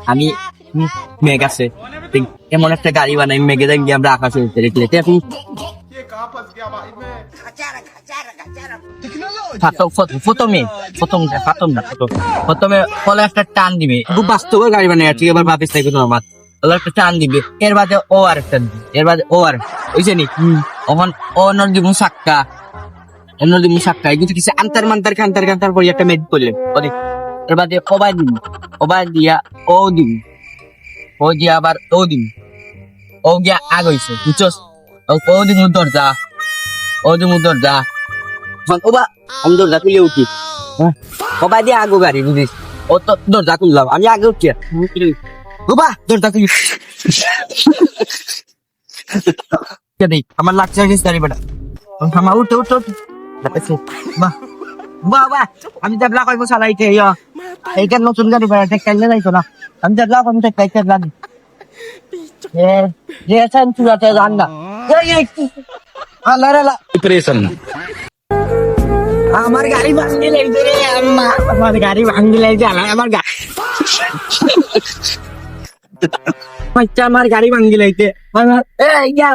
আমি মেঘ আছে এমন একটা গাড়ি বানাই মেঘে দেখি আমরা আকাশে উঠতে রেখে এখন প্রথমে ফলে একটা টান দিবে খুব বাস্তব গাড়ি বানাই ঠিক এবার ভাবিস তাই কোনো আমার একটা টান দিবে এর বাদে ও আর একটা দিবে এর বাদে ও আর বুঝছে নি তখন ও নর দিব সাক্কা অন্য দিব সাক্কা কিন্তু কিছু আন্তার মান্তার খান্তার খান্তার পরে একটা মেঘ করলেন এর বাদে ওবাই দিবি ওবাই দিয়া ও দিবি ও দিয়া আবার ও দিবি ও গিয়া আগ হইছে বুঝছস ও দিবি দরজা ও দিবি দরজা ওবা আমি দরজা খুলে উঠি ওবাই দিয়ে আগো গাড়ি বুঝিস ও তো দরজা খুললাম আমি আগে উঠি ওবা দরজা খুলি আমার লাগছে গাড়ি বেটা আমার উঠে উঠে উঠে বাহ বাহ বাহ আমি যাবলা কইবো চালাইতে এইখান নতুন গাড়ি বেড়া টেকাইলে যাইতো না আমি যাবলা কম টেকাইতে জানি যে আছেন চুরাতে জান না আল্লাহ রে ডিপ্রেশন আমার গাড়ি ভাঙি লাইছে রে আম্মা আমার গাড়ি ভাঙি লাইছে আমার গাড়ি বাচ্চা আমার গাড়ি ভাঙি লাইতে এই ইয়া